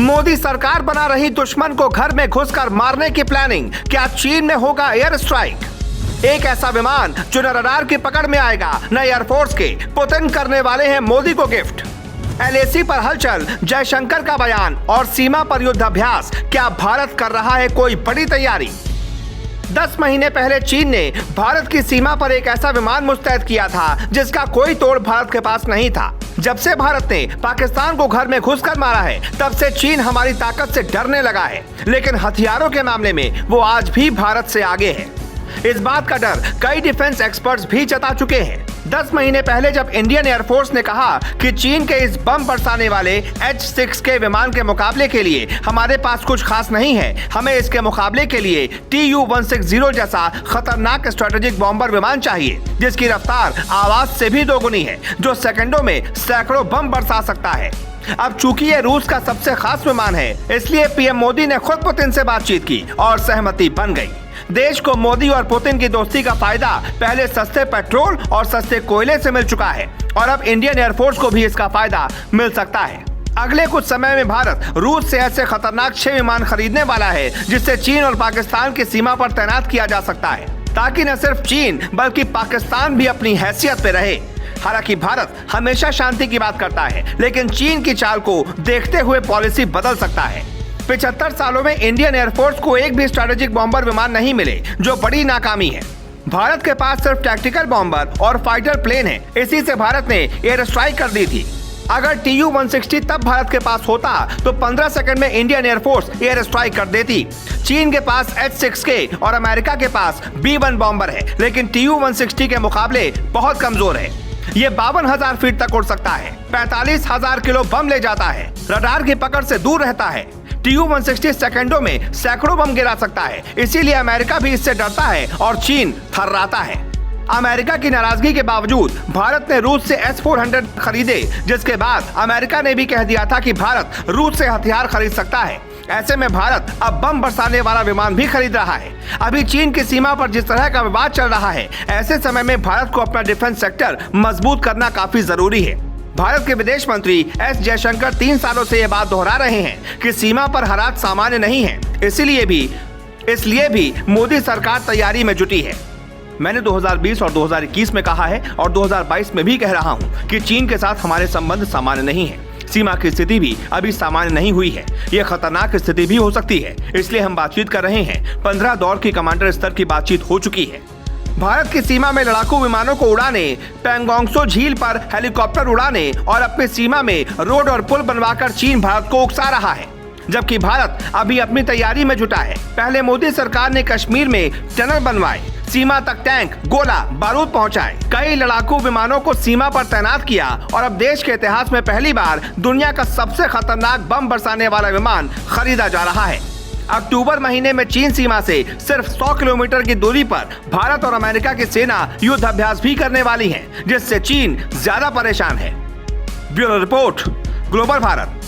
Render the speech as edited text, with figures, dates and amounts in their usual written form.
मोदी सरकार बना रही दुश्मन को घर में घुसकर मारने की प्लानिंग। क्या चीन में होगा एयर स्ट्राइक? एक ऐसा विमान जो न रडार की पकड़ में आएगा न एयरफोर्स के, पुतिन करने वाले हैं मोदी को गिफ्ट। एलएसी पर हलचल, जयशंकर का बयान और सीमा पर युद्धाभ्यास। क्या भारत कर रहा है कोई बड़ी तैयारी? 10 महीने पहले चीन ने भारत की सीमा पर एक ऐसा विमान मुस्तैद किया था जिसका कोई तोड़ भारत के पास नहीं था। जब से भारत ने पाकिस्तान को घर में घुसकर मारा है, तब से चीन हमारी ताकत से डरने लगा है। लेकिन हथियारों के मामले में वो आज भी भारत से आगे है। इस बात का डर कई डिफेंस एक्सपर्ट्स भी जता चुके हैं। 10 महीने पहले जब इंडियन एयरफोर्स ने कहा कि चीन के इस बम बरसाने वाले H-6 के विमान के मुकाबले के लिए हमारे पास कुछ खास नहीं है, हमें इसके मुकाबले के लिए Tu-160 जैसा खतरनाक स्ट्रेटेजिक बॉम्बर विमान चाहिए जिसकी रफ्तार आवाज से भी दोगुनी है, जो सेकंडों में सैकड़ों बम बरसा सकता है। अब चूंकि ये रूस का सबसे खास विमान है, इसलिए पीएम मोदी ने खुद पुतिन से बातचीत की और सहमति बन गई। देश को मोदी और पुतिन की दोस्ती का फायदा पहले सस्ते पेट्रोल और सस्ते कोयले से मिल चुका है और अब इंडियन एयरफोर्स को भी इसका फायदा मिल सकता है। अगले कुछ समय में भारत रूस से ऐसे खतरनाक 6 विमान खरीदने वाला है जिससे चीन और पाकिस्तान की सीमा पर तैनात किया जा सकता है, ताकि न सिर्फ चीन बल्कि पाकिस्तान भी अपनी हैसियत पे रहे। हालांकि भारत हमेशा शांति की बात करता है, लेकिन चीन की चाल को देखते हुए पॉलिसी बदल सकता है। 75 सालों में इंडियन एयरफोर्स को एक भी स्ट्रेटेजिक बॉम्बर विमान नहीं मिले, जो बड़ी नाकामी है। भारत के पास सिर्फ टैक्टिकल बॉम्बर और फाइटर प्लेन है। इसी से भारत ने एयर स्ट्राइक कर दी थी। अगर Tu-160 तब भारत के पास होता तो 15 सेकंड में इंडियन एयरफोर्स एयर स्ट्राइक कर देती। चीन के पास H-6K और अमेरिका के पास B-1 बॉम्बर है, लेकिन Tu-160 के मुकाबले बहुत कमजोर है। ये 52,000 फीट तक उड़ सकता है, 45,000 किलो बम ले जाता है, रडार की पकड़ से दूर रहता है। Tu-160 सेकंडों में सैकड़ों बम गिरा सकता है, इसीलिए अमेरिका भी इससे डरता है और चीन थर्राता है। अमेरिका की नाराजगी के बावजूद भारत ने रूस से S-400 खरीदे, जिसके बाद अमेरिका ने भी कह दिया था कि भारत रूस से हथियार खरीद सकता है। ऐसे में भारत अब बम बरसाने वाला विमान भी खरीद रहा है। अभी चीन की सीमा पर जिस तरह का विवाद चल रहा है, ऐसे समय में भारत को अपना डिफेंस सेक्टर मजबूत करना काफी जरूरी है। भारत के विदेश मंत्री एस जयशंकर 3 सालों से ये बात दोहरा रहे हैं कि सीमा पर हालात सामान्य नहीं है, इसलिए भी मोदी सरकार तैयारी में जुटी है। मैंने 2020 और 2021 में कहा है और 2022 में भी कह रहा हूं कि चीन के साथ हमारे संबंध सामान्य नहीं है। सीमा की स्थिति भी अभी सामान्य नहीं हुई है, यह खतरनाक स्थिति भी हो सकती है, इसलिए हम बातचीत कर रहे हैं। 15 दौर की कमांडर स्तर की बातचीत हो चुकी है। भारत की सीमा में लड़ाकू विमानों को उड़ाने, पेंगोंगसो झील पर हेलीकॉप्टर उड़ाने और अपनी सीमा में रोड और पुल बनवाकर चीन भारत को उकसा रहा है, जबकि भारत अभी अपनी तैयारी में जुटा है। पहले मोदी सरकार ने कश्मीर में टनल बनवाए, सीमा तक टैंक, गोला बारूद पहुंचाए, कई लड़ाकू विमानों को सीमा पर तैनात किया और अब देश के इतिहास में पहली बार दुनिया का सबसे खतरनाक बम बरसाने वाला विमान खरीदा जा रहा है। अक्टूबर महीने में चीन सीमा से सिर्फ 100 किलोमीटर की दूरी पर भारत और अमेरिका की सेना युद्धाभ्यास भी करने वाली है, जिससे चीन ज्यादा परेशान है। Bureau report, global Bharat.